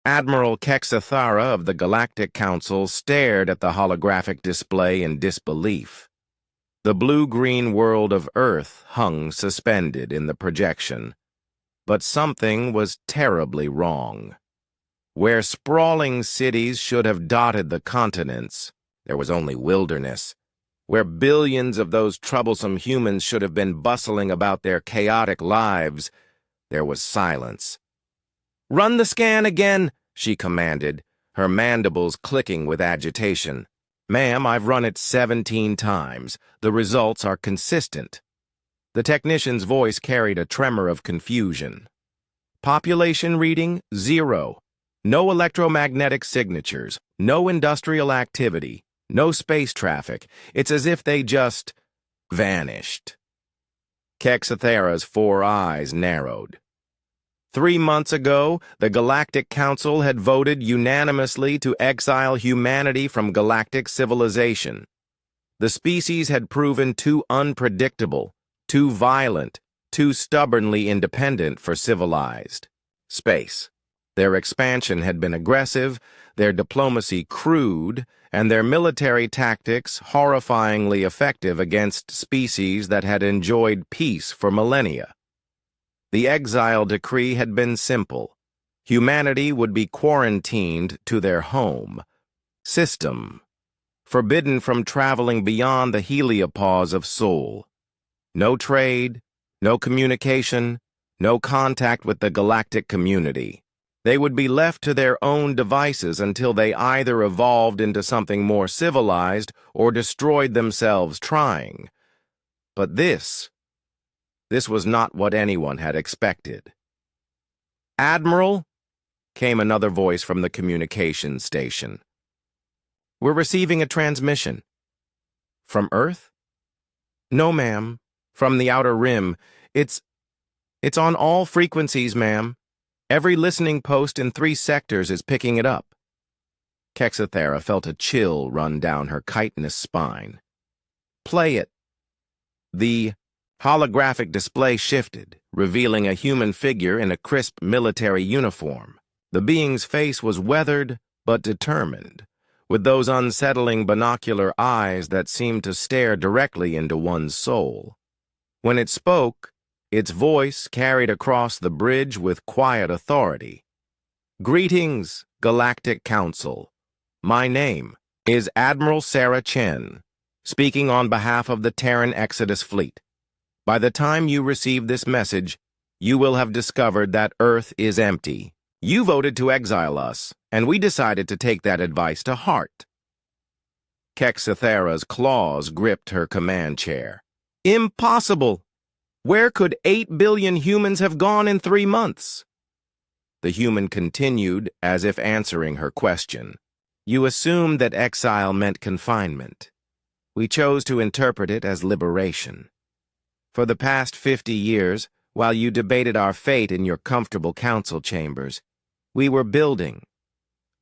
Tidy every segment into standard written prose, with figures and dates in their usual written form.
Admiral Kexathara of the Galactic Council stared at the holographic display in disbelief. The blue-green world of Earth hung suspended in the projection. But something was terribly wrong. Where sprawling cities should have dotted the continents, there was only wilderness. Where billions of those troublesome humans should have been bustling about their chaotic lives, there was silence. "Run the scan again," she commanded, her mandibles clicking with agitation. "Ma'am, I've run it 17 times. The results are consistent." The technician's voice carried a tremor of confusion. "Population reading, 0. No electromagnetic signatures, no industrial activity, no space traffic. It's as if they just vanished." Kexathara's 4 eyes narrowed. 3 months ago, the Galactic Council had voted unanimously to exile humanity from galactic civilization. The species had proven too unpredictable, too violent, too stubbornly independent for civilized space. Their expansion had been aggressive, their diplomacy crude, and their military tactics horrifyingly effective against species that had enjoyed peace for millennia. The exile decree had been simple. Humanity would be quarantined to their home system, forbidden from traveling beyond the heliopause of Sol. No trade, no communication, no contact with the galactic community. They would be left to their own devices until they either evolved into something more civilized or destroyed themselves trying. But this was not what anyone had expected. "Admiral," came another voice from the communications station. "We're receiving a transmission." "From Earth?" "No, ma'am. From the Outer Rim. It's on all frequencies, ma'am. Every listening post in 3 sectors is picking it up." Kexathara felt a chill run down her chitinous spine. "Play it." The holographic display shifted, revealing a human figure in a crisp military uniform. The being's face was weathered but determined, with those unsettling binocular eyes that seemed to stare directly into one's soul. When it spoke, its voice carried across the bridge with quiet authority. "Greetings, Galactic Council. My name is Admiral Sarah Chen, speaking on behalf of the Terran Exodus Fleet. By the time you receive this message, you will have discovered that Earth is empty. You voted to exile us, and we decided to take that advice to heart." Kexathara's claws gripped her command chair. "Impossible! Where could 8 billion humans have gone in 3 months?" The human continued, as if answering her question. "You assumed that exile meant confinement. We chose to interpret it as liberation. For the past 50 years, while you debated our fate in your comfortable council chambers, we were building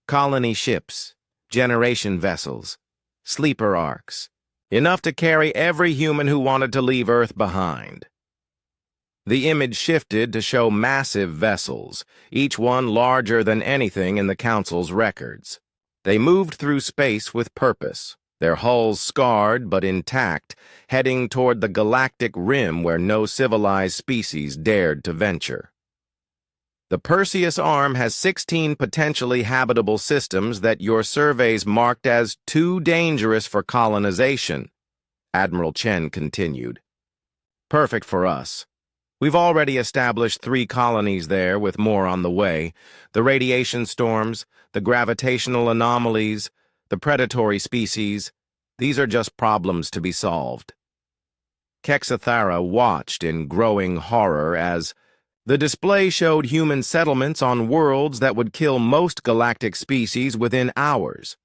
colony ships, generation vessels, sleeper arcs, enough to carry every human who wanted to leave Earth behind." The image shifted to show massive vessels, each one larger than anything in the Council's records. They moved through space with purpose, their hulls scarred but intact, heading toward the galactic rim where no civilized species dared to venture. "The Perseus Arm has 16 potentially habitable systems that your surveys marked as too dangerous for colonization," Admiral Chen continued. "Perfect for us. We've already established 3 colonies there with more on the way. The radiation storms, the gravitational anomalies, the predatory species, these are just problems to be solved." Kexathara watched in growing horror as the display showed human settlements on worlds that would kill most galactic species within hours.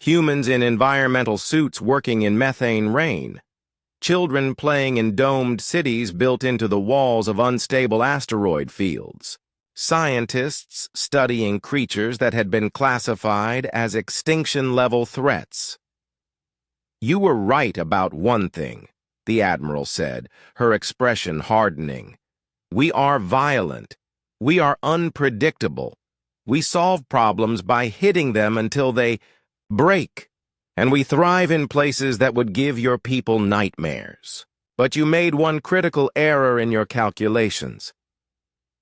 Humans in environmental suits working in methane rain. Children playing in domed cities built into the walls of unstable asteroid fields. Scientists studying creatures that had been classified as extinction-level threats. "You were right about one thing," the Admiral said, her expression hardening. "We are violent. We are unpredictable. We solve problems by hitting them until they break, and we thrive in places that would give your people nightmares. But you made one critical error in your calculations.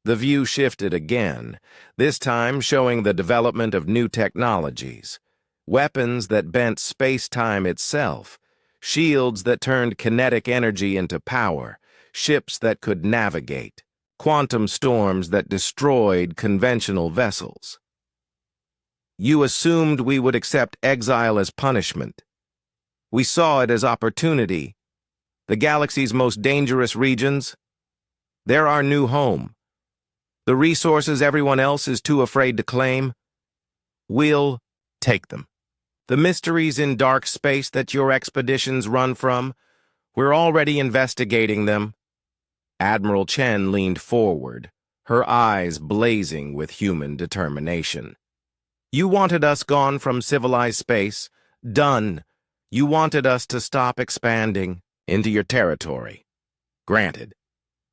The view shifted again, this time showing the development of new technologies. Weapons that bent space-time itself, shields that turned kinetic energy into power, ships that could navigate, quantum storms that destroyed conventional vessels. You assumed we would accept exile as punishment. We saw it as opportunity. The galaxy's most dangerous regions, they're our new home. The resources everyone else is too afraid to claim, we'll take them. The mysteries in dark space that your expeditions run from, we're already investigating them. Admiral Chen leaned forward, her eyes blazing with human determination. You wanted us gone from civilized space. Done. You wanted us to stop expanding into your territory. Granted.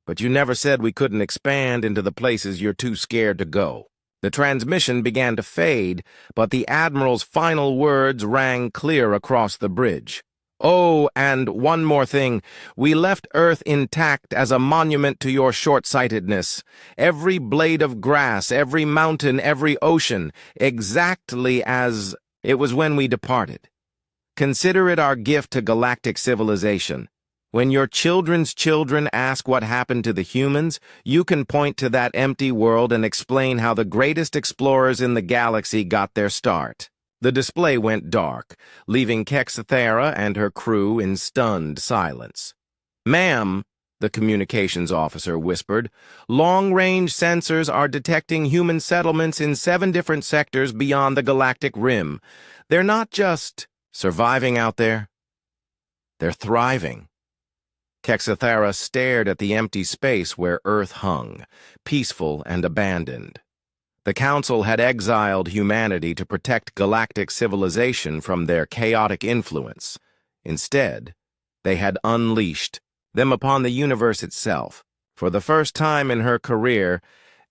But you never said we couldn't expand into the places you're too scared to go. The transmission began to fade, but the Admiral's final words rang clear across the bridge. Oh, and one more thing. We left Earth intact as a monument to your short-sightedness. Every blade of grass, every mountain, every ocean, exactly as it was when we departed. Consider it our gift to galactic civilization. When your children's children ask what happened to the humans, you can point to that empty world and explain how the greatest explorers in the galaxy got their start. The display went dark, leaving Kexathera and her crew in stunned silence. "Ma'am," the communications officer whispered, "long-range sensors are detecting human settlements in 7 different sectors beyond the galactic rim. They're not just surviving out there. They're thriving." Kexathera stared at the empty space where Earth hung, peaceful and abandoned. The Council had exiled humanity to protect galactic civilization from their chaotic influence. Instead, they had unleashed them upon the universe itself. For the first time in her career,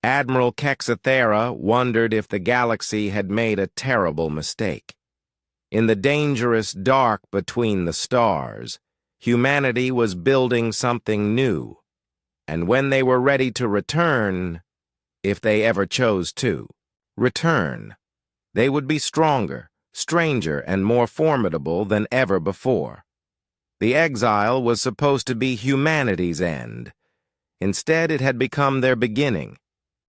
Admiral Kexathera wondered if the galaxy had made a terrible mistake. In the dangerous dark between the stars, humanity was building something new. And when they were ready to return, if they ever chose to return, they would be stronger, stranger, and more formidable than ever before. The exile was supposed to be humanity's end. Instead, it had become their beginning.